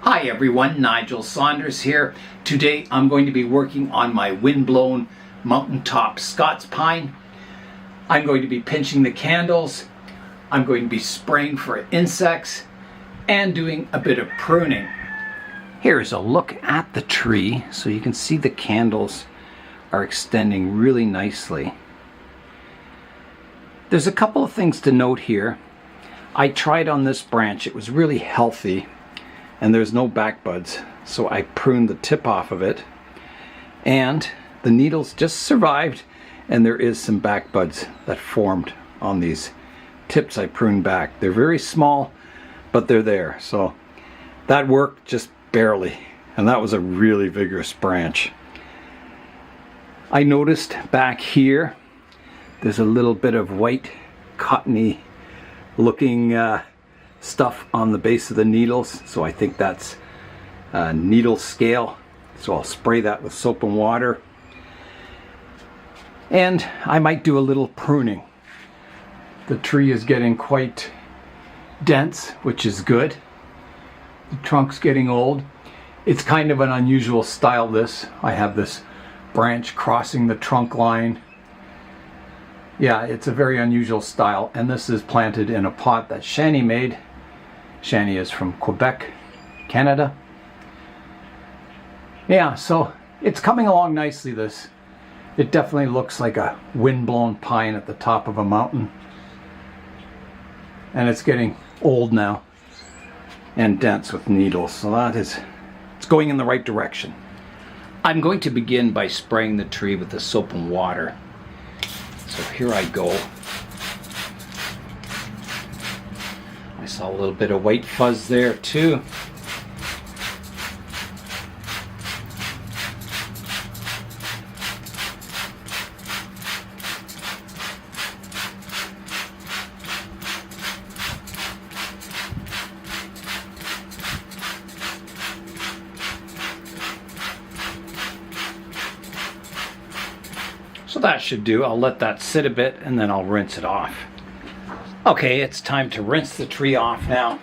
Hi everyone, Nigel Saunders here. Today I'm going to be working on my windblown mountaintop Scots Pine. I'm going to be pinching the candles, I'm going to be spraying for insects, and doing a bit of pruning. Here's a look at the tree so you can see the candles are extending really nicely. There's a couple of things to note here. I tried on this branch, it was really healthy and there's no back buds, so I pruned the tip off of it and the needles just survived, and there is some back buds that formed on these tips I pruned back. They're very small, but they're there, so that worked just barely, and that was a really vigorous branch. I noticed back here there's a little bit of white cottony looking stuff on the base of the needles, so I think that's needle scale, so I'll spray that with soap and water, and I might do a little pruning. The tree is getting quite dense, which is good. The trunk's getting old. It's kind of an unusual style, this. I have this branch crossing the trunk line. Yeah, it's a very unusual style, and this is planted in a pot that Shany made. Shany is from Quebec, Canada. Yeah, so it's coming along nicely, this. It definitely looks like a windblown pine at the top of a mountain. And it's getting old now and dense with needles, so it's going in the right direction. I'm going to begin by spraying the tree with the soap and water. So here I go. I saw a little bit of white fuzz there too. So that should do. I'll let that sit a bit and then I'll rinse it off. Okay, it's time to rinse the tree off now.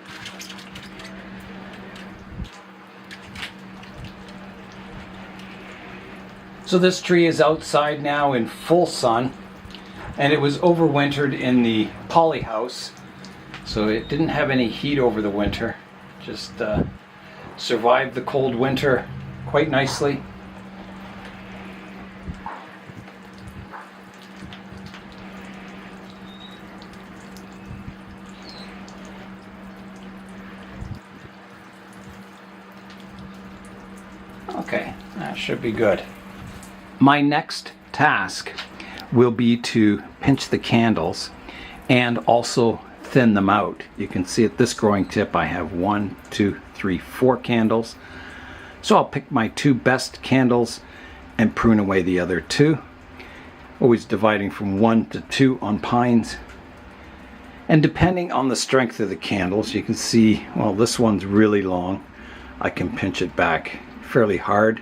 So this tree is outside now in full sun, and it was overwintered in the poly house, so it didn't have any heat over the winter. Just survived the cold winter quite nicely. Okay, that should be good. My next task will be to pinch the candles and also thin them out. You can see at this growing tip I have 1, 2, 3, 4 candles. So I'll pick my 2 best candles and prune away the other 2. Always dividing from 1 to 2 on pines. And depending on the strength of the candles, you can see, well, this one's really long. I can pinch it back fairly hard,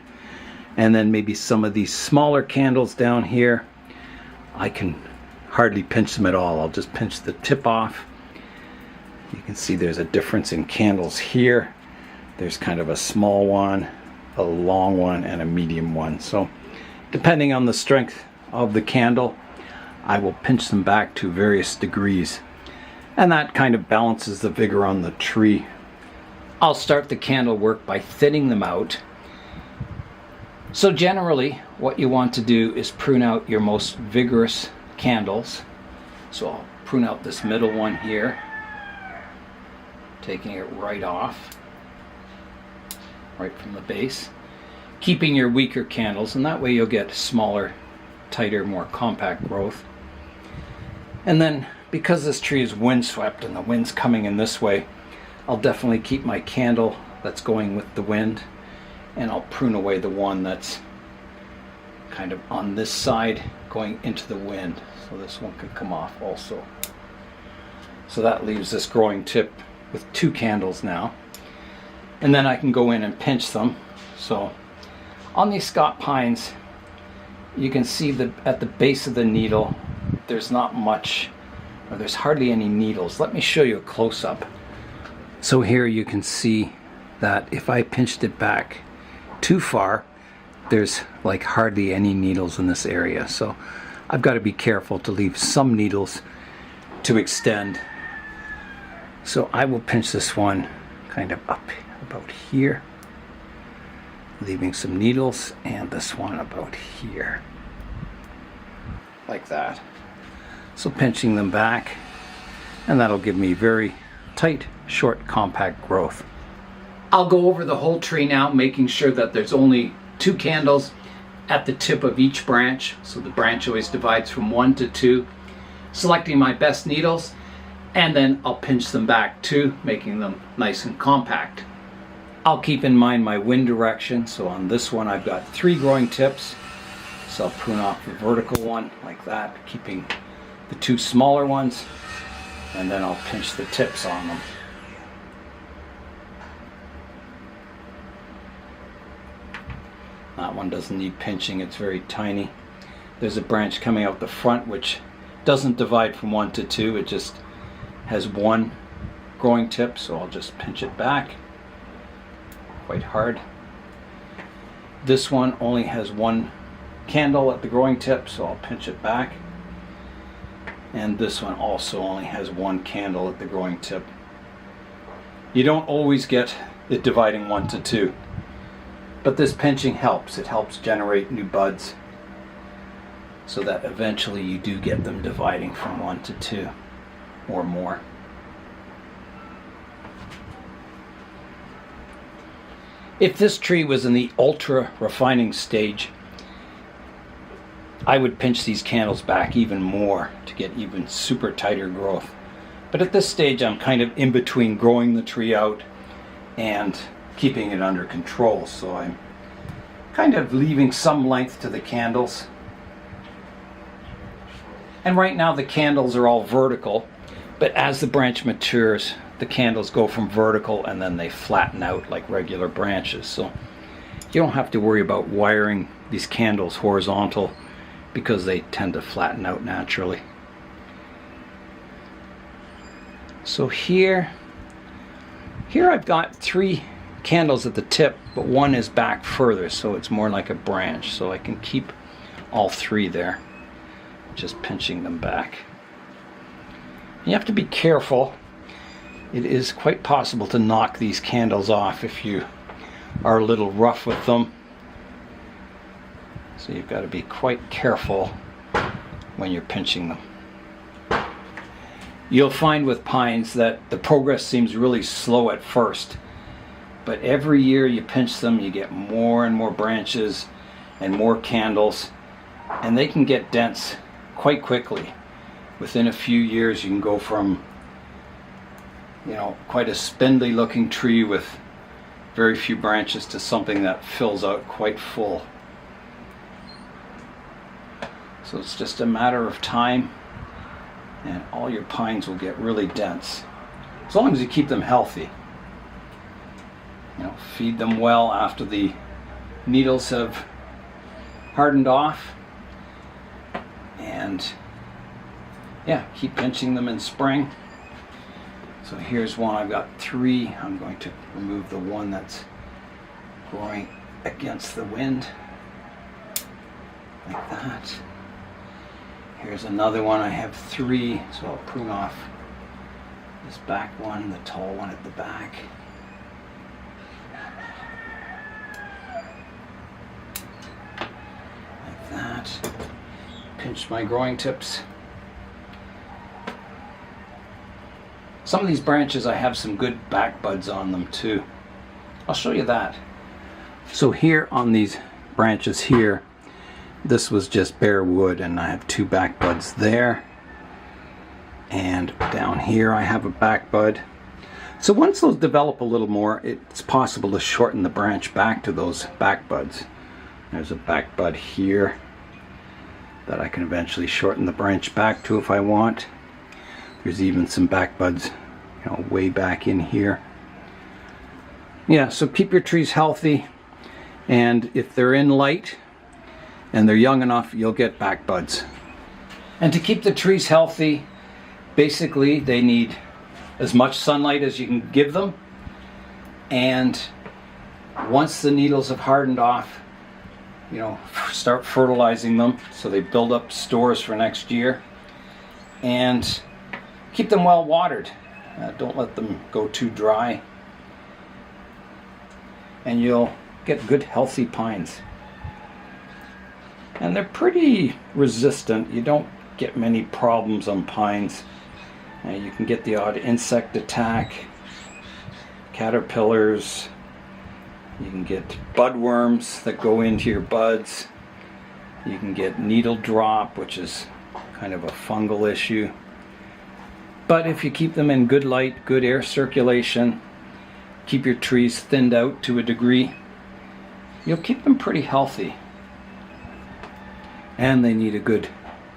and then maybe some of these smaller candles down here I can hardly pinch them at all. I'll just pinch the tip off. You can see there's a difference in candles here. There's kind of a small one, a long one, and a medium one. So depending on the strength of the candle, I will pinch them back to various degrees, and that kind of balances the vigor on the tree. I'll start the candle work by thinning them out. So generally what you want to do is prune out your most vigorous candles. So I'll prune out this middle one here, taking it right off, right from the base, keeping your weaker candles, and that way you'll get smaller, tighter, more compact growth. And then because this tree is windswept and the wind's coming in this way, I'll definitely keep my candle that's going with the wind, and I'll prune away the one that's kind of on this side going into the wind. So this one could come off also. So that leaves this growing tip with 2 candles now. And then I can go in and pinch them. So on these Scots Pines, you can see that at the base of the needle, there's not much, or there's hardly any needles. Let me show you a close-up. So here you can see that if I pinched it back too far, there's like hardly any needles in this area. So I've got to be careful to leave some needles to extend. So I will pinch this one kind of up about here, leaving some needles, and this one about here, like that. So pinching them back, and that'll give me very tight, short, compact growth. I'll go over the whole tree now, making sure that there's only 2 candles at the tip of each branch. So the branch always divides from 1 to 2. Selecting my best needles, and then I'll pinch them back too, making them nice and compact. I'll keep in mind my wind direction. So on this one I've got 3 growing tips. So I'll prune off the vertical one like that, keeping the 2 smaller ones, and then I'll pinch the tips on them. That one doesn't need pinching, it's very tiny. There's a branch coming out the front which doesn't divide from 1 to 2, it just has 1 growing tip, so I'll just pinch it back quite hard. This one only has 1 candle at the growing tip, so I'll pinch it back. And this one also only has 1 candle at the growing tip. You don't always get it dividing 1 to 2. But this pinching helps. It helps generate new buds so that eventually you do get them dividing from 1 to 2 or more. If this tree was in the ultra refining stage, I would pinch these candles back even more to get even super tighter growth. But at this stage I'm kind of in between growing the tree out and keeping it under control, so I'm kind of leaving some length to the candles. And right now the candles are all vertical, but as the branch matures, the candles go from vertical and then they flatten out like regular branches. So you don't have to worry about wiring these candles horizontal because they tend to flatten out naturally. So here I've got 3 candles at the tip, but 1 is back further, so it's more like a branch, so I can keep all 3 there, just pinching them back. You have to be careful. It is quite possible to knock these candles off if you are a little rough with them, so you've got to be quite careful when you're pinching them. You'll find with pines that the progress seems really slow at first, but every year you pinch them, you get more and more branches and more candles, and they can get dense quite quickly. Within a few years you can go from, quite a spindly looking tree with very few branches to something that fills out quite full. So it's just a matter of time, and all your pines will get really dense, as long as you keep them healthy. Feed them well after the needles have hardened off, and keep pinching them in spring. So here's one. I've got 3. I'm going to remove the one that's growing against the wind like that. Here's another one. I have 3, so I'll prune off this back one, the tall one at the back. Like that. Pinch my growing tips. Some of these branches I have some good back buds on them too. I'll show you that. So here on these branches here, this was just bare wood, and I have 2 back buds there, and down here I have a back bud. So once those develop a little more, it's possible to shorten the branch back to those back buds. There's a back bud here that I can eventually shorten the branch back to if I want. There's even some back buds, way back in here. Yeah, so keep your trees healthy, and if they're in light and they're young enough, you'll get back buds. And to keep the trees healthy, basically they need as much sunlight as you can give them, And once the needles have hardened off, you know, start fertilizing them so they build up stores for next year. And keep them well watered. Don't let them go too dry. And you'll get good healthy pines. And they're pretty resistant. You don't get many problems on pines. You can get the odd insect attack, caterpillars. You can get budworms that go into your buds. You can get needle drop, which is kind of a fungal issue. But if you keep them in good light, good air circulation, keep your trees thinned out to a degree, you'll keep them pretty healthy. And they need a good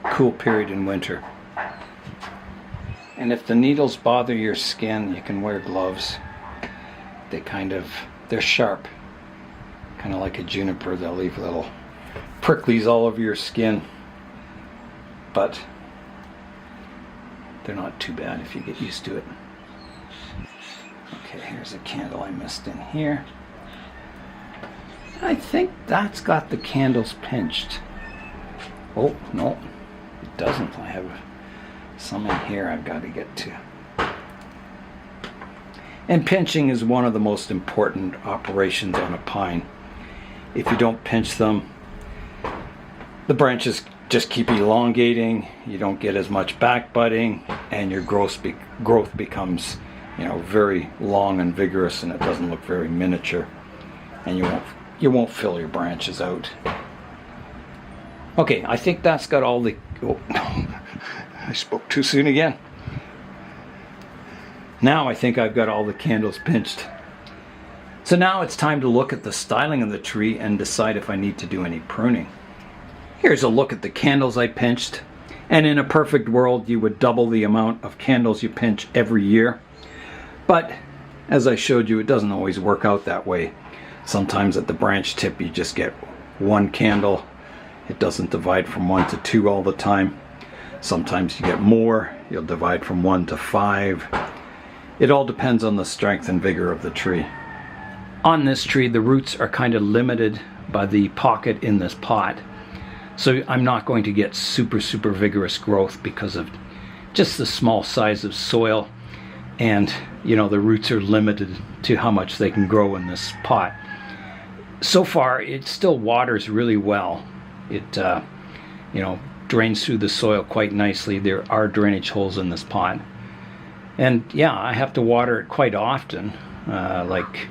cool period in winter. And if the needles bother your skin, you can wear gloves. They're sharp. Kind of like a juniper, they'll leave little pricklies all over your skin. But they're not too bad if you get used to it. Okay, here's a candle I missed in here. I think that's got the candles pinched. Oh, no, it doesn't. I have some in here I've got to get to. And pinching is one of the most important operations on a pine. If you don't pinch them, the branches just keep elongating, you don't get as much back budding, and your growth becomes, you know, very long and vigorous, and it doesn't look very miniature, and you won't fill your branches out. Okay, I think that's got all the... Oh, I spoke too soon again. Now I think I've got all the candles pinched. So now it's time to look at the styling of the tree and decide if I need to do any pruning. Here's a look at the candles I pinched. And in a perfect world, you would double the amount of candles you pinch every year. But as I showed you, it doesn't always work out that way. Sometimes at the branch tip, you just get one candle. It doesn't divide from 1 to 2 all the time. Sometimes you get more. You'll divide from 1 to 5. It all depends on the strength and vigor of the tree. On this tree, the roots are kind of limited by the pocket in this pot. So I'm not going to get super vigorous growth because of just the small size of soil. And, you know, the roots are limited to how much they can grow in this pot. So far, it still waters really well. It, you know, drains through the soil quite nicely. There are drainage holes in this pot. And yeah, I have to water it quite often, like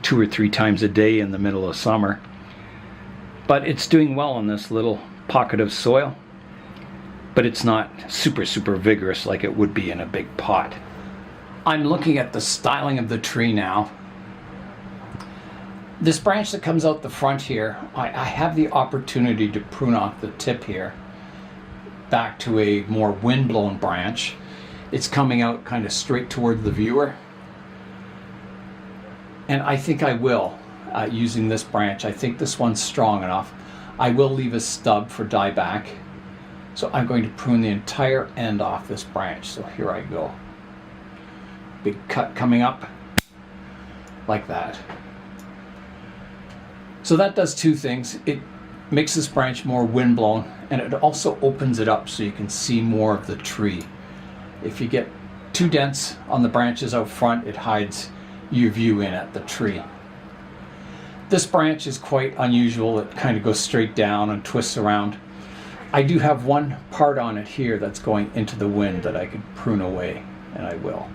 2 or 3 times a day in the middle of summer. But it's doing well in this little pocket of soil. But it's not super vigorous like it would be in a big pot. I'm looking at the styling of the tree now. This branch that comes out the front here, I have the opportunity to prune off the tip here back to a more wind-blown branch. It's coming out kind of straight toward the viewer. And I think I will, using this branch. I think this one's strong enough. I will leave a stub for dieback. So I'm going to prune the entire end off this branch. So here I go. Big cut coming up, like that. So that does 2 things. It makes this branch more windblown, and it also opens it up so you can see more of the tree. If you get too dense on the branches out front, it hides your view in at the tree. This branch is quite unusual. It kind of goes straight down and twists around. I do have one part on it here that's going into the wind that I could prune away, and I will.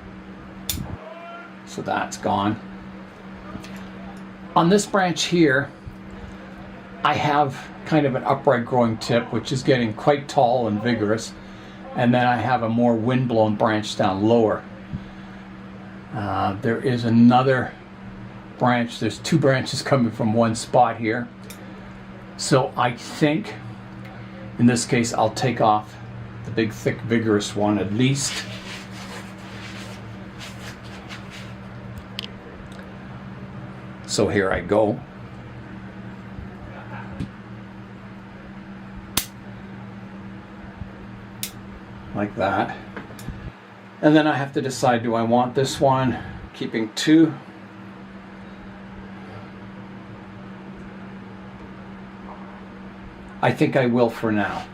So that's gone. On this branch here, I have kind of an upright growing tip, which is getting quite tall and vigorous. And then I have a more wind-blown branch down lower. There is another branch. There's 2 branches coming from one spot here. So I think, in this case, I'll take off the big, thick, vigorous one at least. So here I go. Like that. And then I have to decide, do I want this one, keeping 2, I think I will for now.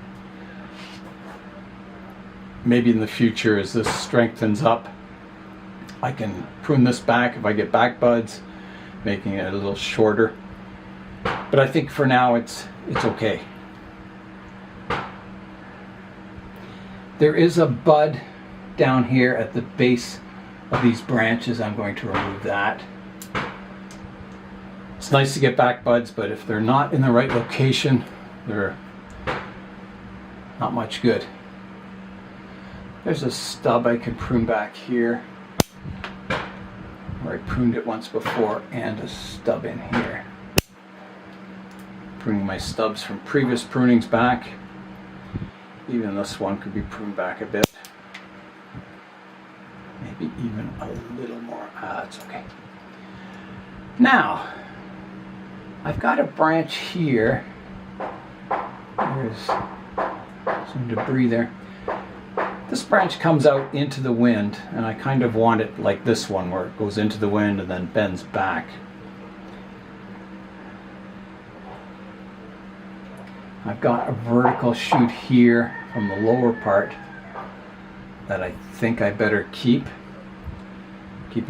Maybe in the future, as this strengthens up, I can prune this back if I get back buds, making it a little shorter. But I think for now it's okay. There is a bud down here at the base of these branches. I'm going to remove that. It's nice to get back buds, but if they're not in the right location, they're not much good. There's a stub I can prune back here, where I pruned it once before, and a stub in here. Pruning my stubs from previous prunings back. Even this one could be pruned back a bit. Maybe even a little more. That's okay. Now, I've got a branch here. There's some debris there. This branch comes out into the wind, and I kind of want it like this one, where it goes into the wind and then bends back. I've got a vertical shoot here from the lower part that I think I better keeping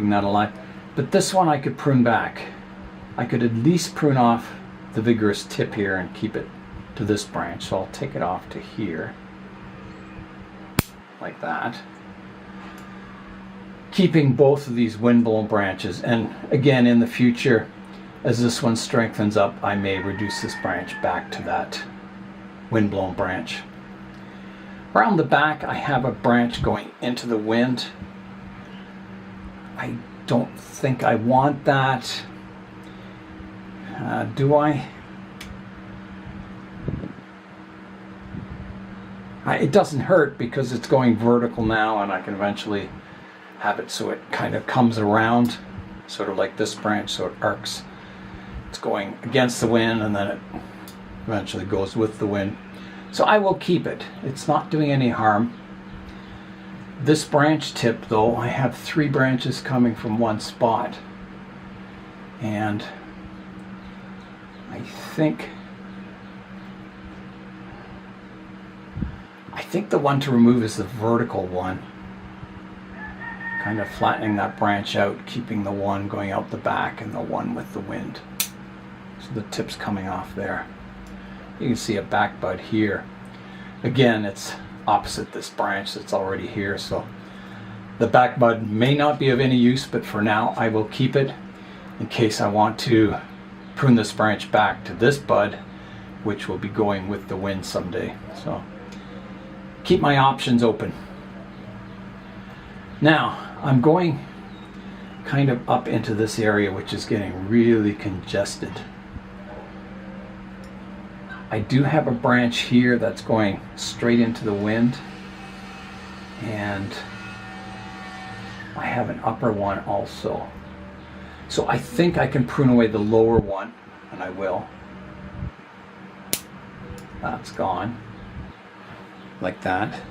that alive. But this one I could prune back. I could at least prune off the vigorous tip here and keep it to this branch. So I'll take it off to here, like that. Keeping both of these windblown branches. And again, in the future, as this one strengthens up, I may reduce this branch back to that windblown branch. Around the back, I have a branch going into the wind. I don't think I want that. Do I? It doesn't hurt because it's going vertical now, and I can eventually have it so it kind of comes around, sort of like this branch, so it arcs. It's going against the wind, and then it eventually goes with the wind. So I will keep it. It's not doing any harm. This branch tip, though, I have 3 branches coming from one spot. And I think the one to remove is the vertical one. Kind of flattening that branch out, keeping the one going out the back and the one with the wind. So the tip's coming off there. You can see a back bud here. Again, it's opposite this branch that's already here, so the back bud may not be of any use, but for now I will keep it in case I want to prune this branch back to this bud, which will be going with the wind someday. So keep my options open. Now I'm going kind of up into this area, which is getting really congested. I do have a branch here that's going straight into the wind, and I have an upper one also. So I think I can prune away the lower one, and I will. That's gone, like that.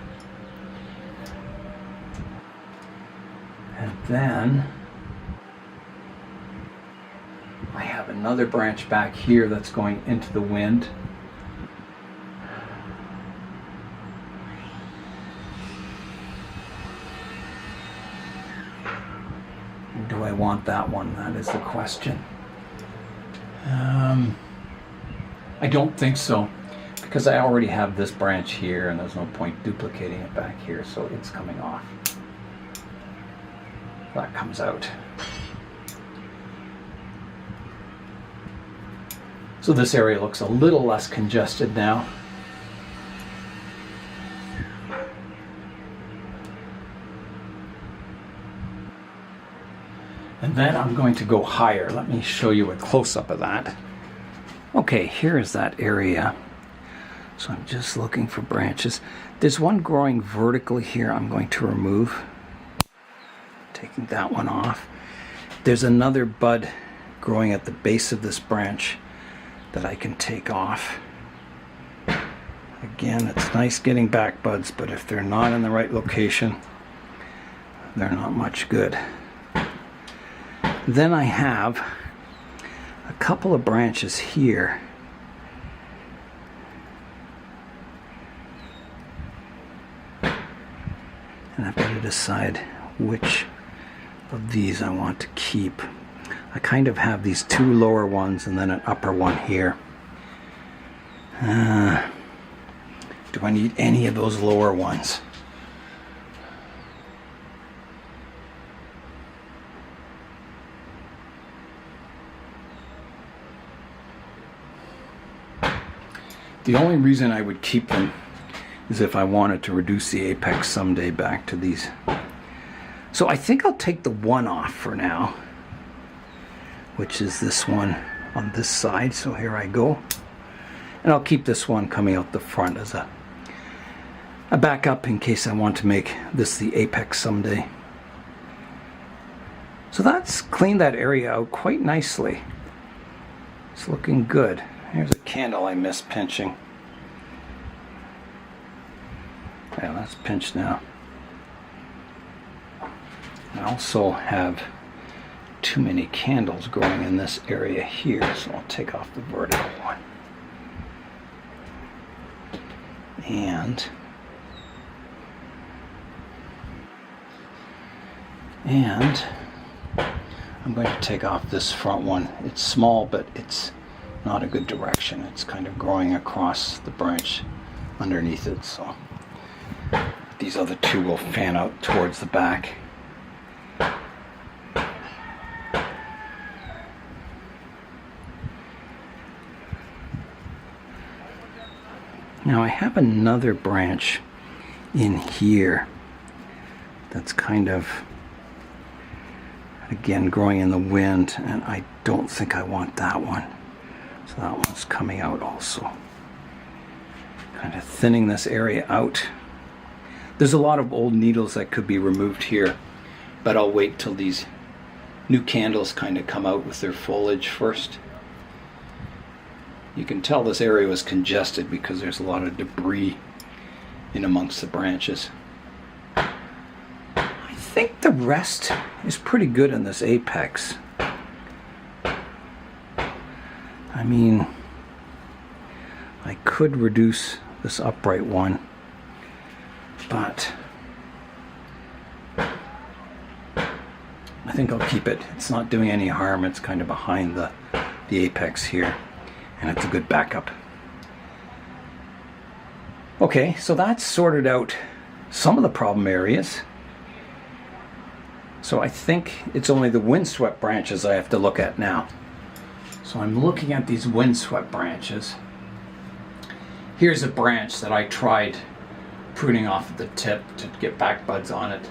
And then I have another branch back here that's going into the wind. Do I want that one? That is the question. I don't think so, because I already have this branch here and there's no point duplicating it back here, so it's coming off. That comes out. So this area looks a little less congested now. And then I'm going to go higher. Let me show you a close-up of that. Okay, here is that area. So I'm just looking for branches. There's one growing vertically here I'm going to remove. Taking that one off. There's another bud growing at the base of this branch that I can take off. Again, it's nice getting back buds, but if they're not in the right location, they're not much good. Then I have a couple of branches here And I've got to decide which of these I want to keep. I kind of have these two lower ones and then an upper one here. Do I need any of those lower ones? The only reason I would keep them is if I wanted to reduce the apex someday back to these. So I think I'll take the one off for now, which is this one on this side. So here I go. And I'll keep this one coming out the front as a backup in case I want to make this the apex someday. So that's cleaned that area out quite nicely. It's looking good. Here's a candle I missed pinching. Yeah, that's pinched now. I also have too many candles growing in this area here, so I'll take off the vertical one. And I'm going to take off this front one. It's small, but it's not a good direction. It's kind of growing across the branch underneath it, so these other two will fan out towards the back. Now I have another branch in here that's kind of, again, growing in the wind, and I don't think I want that one. So that one's coming out also. Kind of thinning this area out. There's a lot of old needles that could be removed here, but I'll wait till these new candles kind of come out with their foliage first. You can tell this area was congested because there's a lot of debris in amongst the branches. I think the rest is pretty good in this apex. I mean, I could reduce this upright one, but I think I'll keep it. It's not doing any harm. It's kind of behind the apex here, and it's a good backup. Okay, so that's sorted out some of the problem areas. So I think it's only the windswept branches I have to look at now. So I'm looking at these windswept branches. Here's a branch that I tried pruning off at the tip to get back buds on it.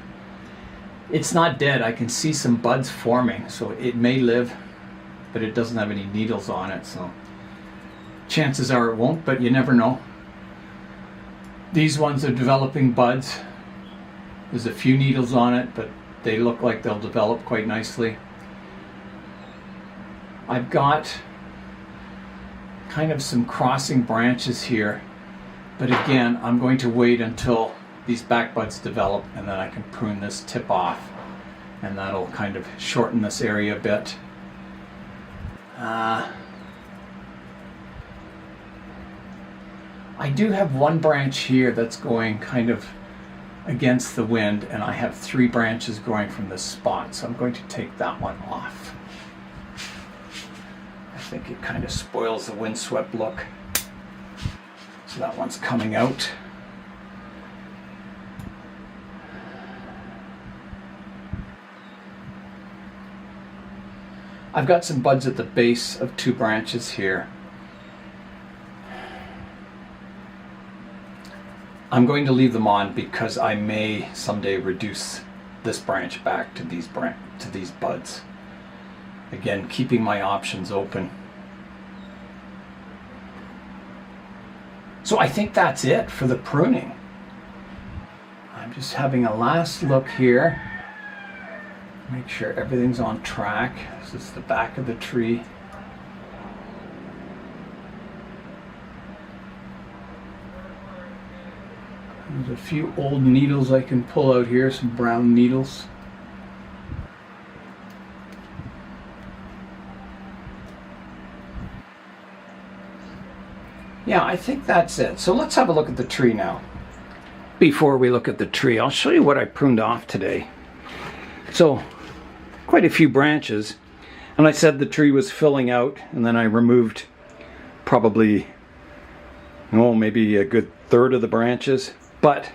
It's not dead. I can see some buds forming, so it may live, but it doesn't have any needles on it, so chances are it won't, but you never know. These ones are developing buds. There's a few needles on it, but they look like they'll develop quite nicely. I've got kind of some crossing branches here, but again, I'm going to wait until these back buds develop, and then I can prune this tip off, and that'll kind of shorten this area a bit. I do have one branch here that's going kind of against the wind, and I have 3 branches growing from this spot, so I'm going to take that one off. I think it kind of spoils the windswept look. So that one's coming out. I've got some buds at the base of 2 branches here. I'm going to leave them on because I may someday reduce this branch back to these buds. Again, keeping my options open. So I think that's it for the pruning. I'm just having a last look here. Make sure everything's on track. This is the back of the tree. There's a few old needles I can pull out here, some brown needles. Yeah, I think that's it. So let's have a look at the tree now. Before we look at the tree, I'll show you what I pruned off today. So, quite a few branches, and I said the tree was filling out, and then I removed probably, maybe a good third of the branches, but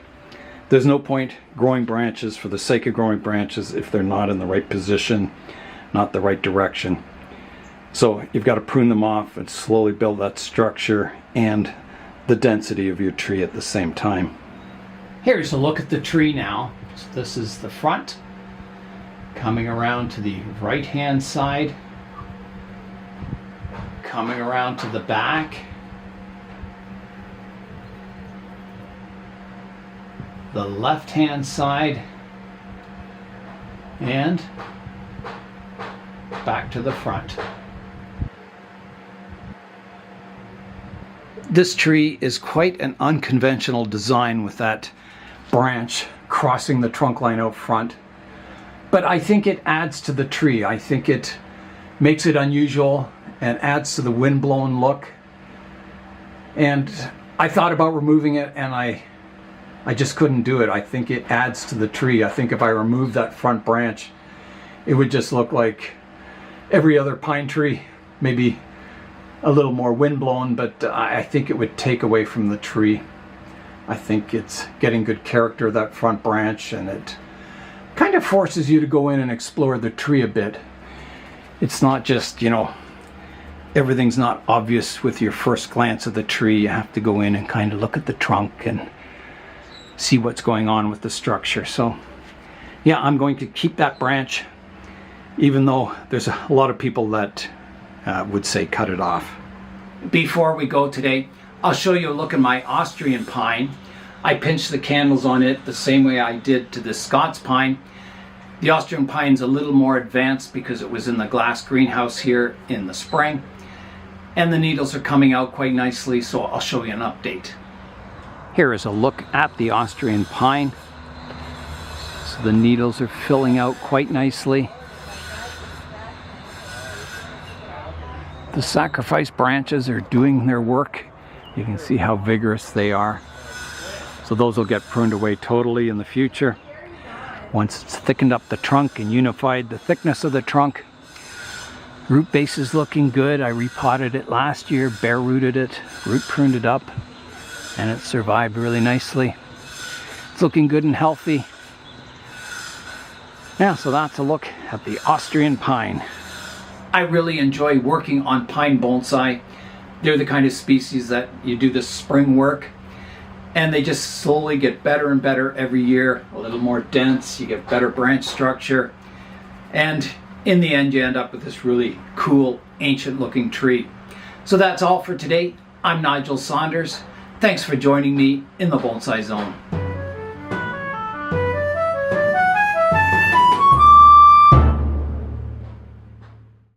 there's no point growing branches for the sake of growing branches if they're not in the right position, not the right direction. So you've got to prune them off and slowly build that structure and the density of your tree at the same time. Here's a look at the tree now. So this is the front, coming around to the right hand side, coming around to the back, the left hand side, and back to the front. This tree is quite an unconventional design with that branch crossing the trunk line out front. But I think it adds to the tree. I think it makes it unusual and adds to the wind-blown look. And I thought about removing it, and I just couldn't do it. I think it adds to the tree. I think if I remove that front branch, it would just look like every other pine tree, maybe a little more wind-blown, but I think it would take away from the tree. I think it's getting good character, that front branch, and it kind of forces you to go in and explore the tree a bit. It's not just, everything's not obvious with your first glance of the tree. You have to go in and kind of look at the trunk and see what's going on with the structure. So yeah, I'm going to keep that branch, even though there's a lot of people that would say cut it off. Before we go today, I'll show you a look at my Austrian pine. I pinched the candles on it the same way I did to the Scots pine. The Austrian pine's a little more advanced because it was in the glass greenhouse here in the spring, and the needles are coming out quite nicely, so I'll show you an update. Here is a look at the Austrian pine. So the needles are filling out quite nicely. The sacrifice branches are doing their work. You can see how vigorous they are. So those will get pruned away totally in the future. Once it's thickened up the trunk and unified the thickness of the trunk. Root base is looking good. I repotted it last year, bare rooted it, root pruned it up, and it survived really nicely. It's looking good and healthy. Yeah, so that's a look at the Austrian pine. I really enjoy working on pine bonsai. They're the kind of species that you do the spring work, and they just slowly get better and better every year, a little more dense, you get better branch structure, and in the end you end up with this really cool, ancient looking tree. So that's all for today. I'm Nigel Saunders. Thanks for joining me in the Bonsai Zone.